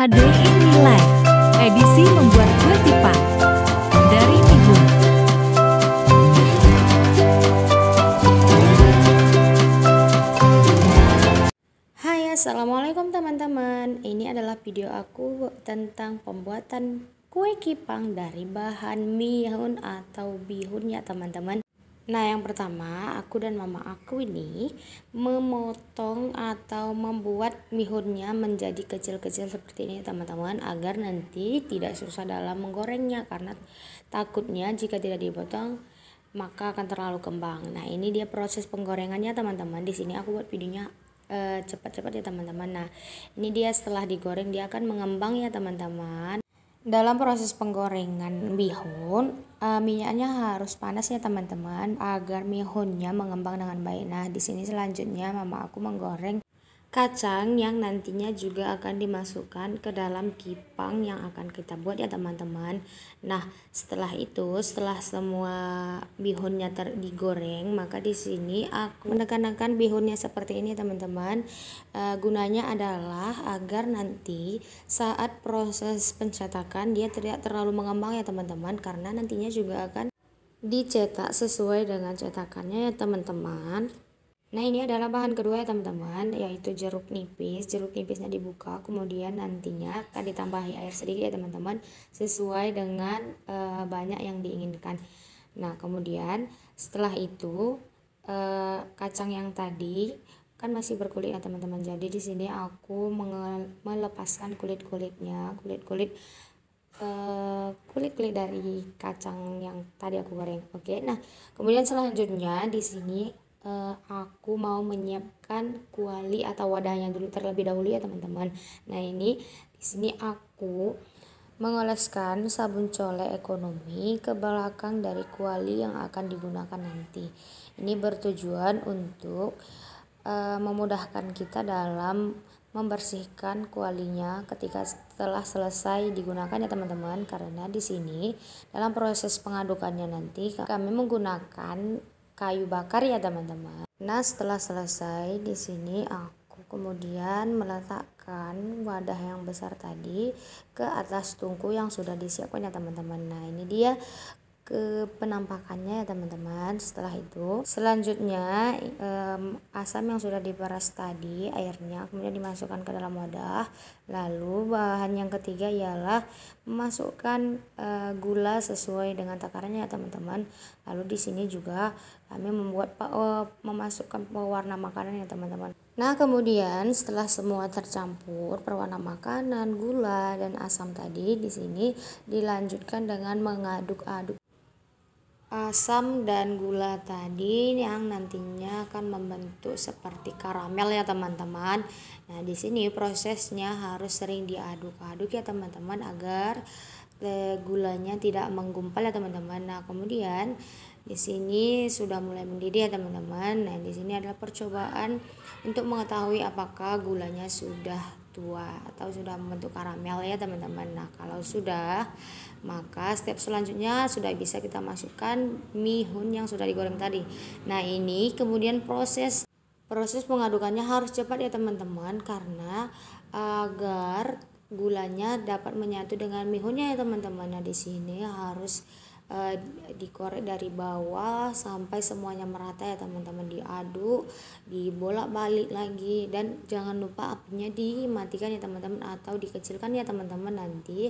A Day in My Life, edisi membuat kue tipa dari Mihun. Hai, assalamualaikum teman-teman. Ini adalah video aku tentang pembuatan kue kipang dari bahan mihun atau bihun ya teman-teman. Nah, yang pertama aku dan mama aku ini memotong atau membuat mihunnya menjadi kecil-kecil seperti ini teman-teman, agar nanti tidak susah dalam menggorengnya, karena takutnya jika tidak dipotong maka akan terlalu kembang. Nah, ini dia proses penggorengannya teman-teman. Di sini aku buat videonya cepat-cepat ya teman-teman. Nah, ini dia setelah digoreng dia akan mengembang ya teman-teman. Dalam proses penggorengan bihun, minyaknya harus panas ya teman-teman, agar mihunnya mengembang dengan baik. Nah, di sini selanjutnya mama aku menggoreng kacang yang nantinya juga akan dimasukkan ke dalam kipang yang akan kita buat ya teman-teman. Nah, setelah itu, setelah semua bihunnya digoreng, maka di sini aku menekan-nekan bihunnya seperti ini teman-teman. Gunanya adalah agar nanti saat proses pencetakan dia tidak terlalu mengembang ya teman-teman, karena nantinya juga akan dicetak sesuai dengan cetakannya ya teman-teman. Nah, ini adalah bahan kedua ya teman-teman, yaitu jeruk nipis. Jeruk nipisnya dibuka, kemudian nantinya akan ditambahi air sedikit ya teman-teman, sesuai dengan banyak yang diinginkan. Nah, kemudian setelah itu kacang yang tadi kan masih berkulit ya teman-teman. Jadi di sini aku melepaskan kulit-kulitnya, kulit-kulit dari kacang yang tadi aku goreng. Oke. Nah, kemudian selanjutnya di sini aku mau menyiapkan kuali atau wadahnya dulu terlebih dahulu ya teman-teman. Nah, ini di sini aku mengoleskan sabun colek ekonomi ke belakang dari kuali yang akan digunakan nanti. Ini bertujuan untuk memudahkan kita dalam membersihkan kualinya ketika setelah selesai digunakan ya teman-teman, karena di sini dalam proses pengadukannya nanti kami menggunakan kayu bakar ya teman-teman. Nah, setelah selesai di sini aku kemudian meletakkan wadah yang besar tadi ke atas tungku yang sudah disiapkan ya teman-teman. Nah, ini dia ke penampakannya ya teman-teman. Setelah itu selanjutnya asam yang sudah diperas tadi, airnya kemudian dimasukkan ke dalam wadah. Lalu bahan yang ketiga ialah memasukkan gula sesuai dengan takarannya ya teman-teman. Lalu di sini juga kami membuat memasukkan pewarna makanan ya teman-teman. Nah, kemudian setelah semua tercampur pewarna makanan, gula dan asam tadi, di sini dilanjutkan dengan mengaduk-aduk asam dan gula tadi yang nantinya akan membentuk seperti karamel ya teman-teman. Nah, di sini prosesnya harus sering diaduk-aduk ya teman-teman, agar gulanya tidak menggumpal ya teman-teman. Nah, kemudian di sini sudah mulai mendidih ya teman-teman. Nah, di sini adalah percobaan untuk mengetahui apakah gulanya sudah tua atau sudah membentuk karamel ya teman-teman. Nah, kalau sudah, maka step selanjutnya sudah bisa kita masukkan mihun yang sudah digoreng tadi. Nah, ini kemudian proses pengadukannya harus cepat ya teman-teman, karena agar gulanya dapat menyatu dengan mihunnya ya teman-teman. Nah, di sini harus dikorek dari bawah sampai semuanya merata ya teman-teman, diaduk, dibolak-balik lagi, dan jangan lupa apinya dimatikan ya teman-teman atau dikecilkan ya teman-teman nanti,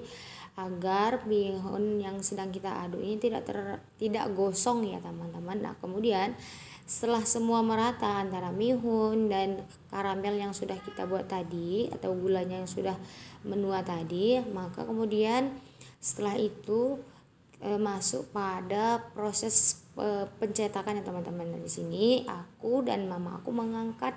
agar bihun yang sedang kita aduk ini tidak gosong ya teman-teman. Nah, kemudian setelah semua merata antara mihun dan karamel yang sudah kita buat tadi atau gulanya yang sudah menua tadi, maka kemudian setelah itu masuk pada proses pencetakan ya teman-teman. Nah, di sini aku dan mama aku mengangkat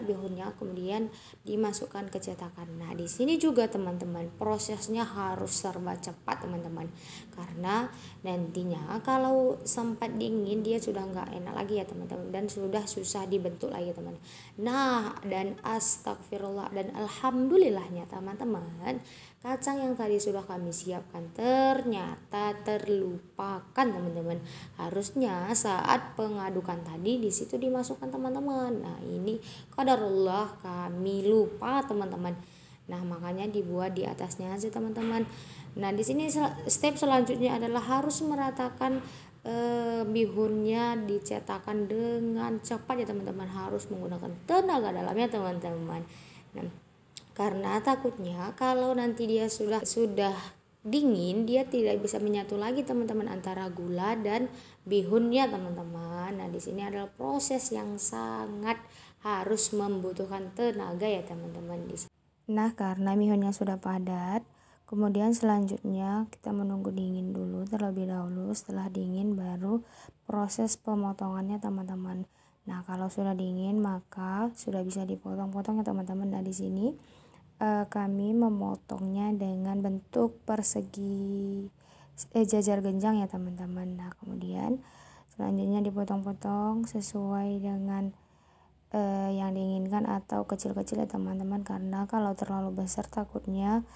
bihunnya kemudian dimasukkan ke cetakan. Nah, di sini juga teman-teman prosesnya harus serba cepat teman-teman, karena nantinya kalau sempat dingin dia sudah nggak enak lagi ya teman-teman, dan sudah susah dibentuk lagi teman. Nah, dan astagfirullah dan alhamdulillahnya teman-teman, kacang yang tadi sudah kami siapkan ternyata terlupakan teman-teman. Harusnya saat pengadukan tadi di situ dimasukkan teman-teman. Nah, ini qadarullah kami lupa teman-teman. Nah, makanya dibuat di atasnya aja teman-teman. Nah, di sini step selanjutnya adalah harus meratakan bihunnya, dicetakan dengan cepat ya teman-teman, harus menggunakan tenaga dalam ya teman-teman. Nah, karena takutnya kalau nanti dia sudah dingin, dia tidak bisa menyatu lagi teman-teman antara gula dan bihunnya teman-teman. Nah, di sini adalah proses yang sangat harus membutuhkan tenaga ya teman-teman. Nah, karena bihunnya sudah padat, kemudian selanjutnya kita menunggu dingin dulu terlebih dahulu. Setelah dingin baru proses pemotongannya teman-teman. Nah, kalau sudah dingin maka sudah bisa dipotong-potong ya teman-teman. Nah, di sini kami memotongnya dengan bentuk persegi jajar genjang ya teman-teman. Nah, kemudian selanjutnya dipotong-potong sesuai dengan yang diinginkan atau kecil-kecil ya teman-teman, karena kalau terlalu besar takutnya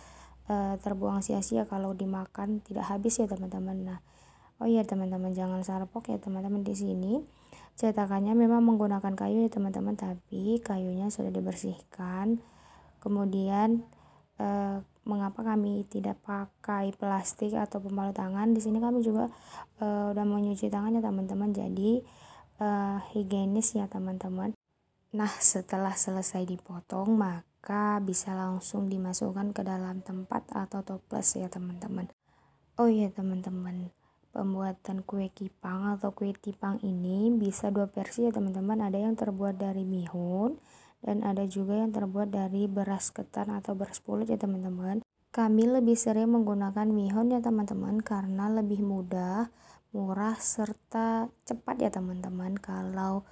terbuang sia-sia kalau dimakan tidak habis ya teman-teman. Nah, oh iya teman-teman, jangan salpok ya teman-teman. Di sini cetakannya memang menggunakan kayu ya teman-teman, tapi kayunya sudah dibersihkan. Kemudian mengapa kami tidak pakai plastik atau pembalut tangan? Di sini kami juga udah mencuci tangan ya teman-teman, jadi higienis ya teman-teman. Nah, setelah selesai dipotong maka bisa langsung dimasukkan ke dalam tempat atau toples ya teman-teman. Oh iya teman-teman, pembuatan kue kipang atau kue tipang ini bisa dua versi ya teman-teman. Ada yang terbuat dari mihun dan ada juga yang terbuat dari beras ketan atau beras pulut ya teman-teman. Kami lebih sering menggunakan mihun ya teman-teman karena lebih mudah, murah, serta cepat ya teman-teman. Kalau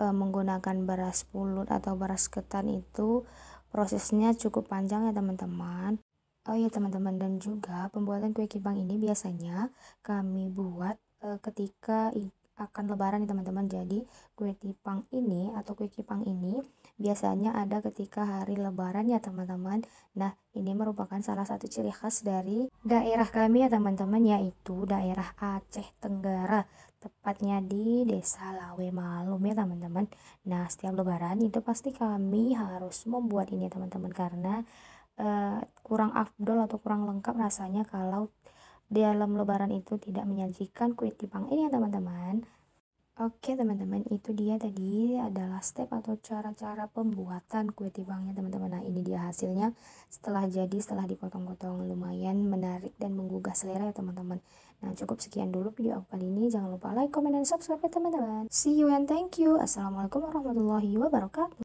menggunakan beras pulut atau beras ketan itu prosesnya cukup panjang ya teman-teman. Oh iya teman-teman, dan juga pembuatan kue kipang ini biasanya kami buat ketika akan lebaran ya teman-teman. Jadi kue kipang ini atau kue kipang ini biasanya ada ketika hari lebaran ya teman-teman. Nah, ini merupakan salah satu ciri khas dari daerah kami ya teman-teman, yaitu daerah Aceh Tenggara, tepatnya di Desa Lawe Malum ya teman-teman. Nah, setiap lebaran itu pasti kami harus membuat ini ya teman-teman, karena kurang afdol atau kurang lengkap rasanya kalau di dalam lebaran itu tidak menyajikan kue tipang ini ya teman-teman. Oke teman-teman, itu dia tadi adalah step atau cara-cara pembuatan kue tipangnya teman-teman. Nah, ini dia hasilnya setelah jadi, setelah dipotong-potong, lumayan menarik dan menggugah selera ya teman-teman. Nah, cukup sekian dulu video aku kali ini. Jangan lupa like, comment, dan subscribe ya teman-teman. See you and thank you. Assalamualaikum warahmatullahi wabarakatuh.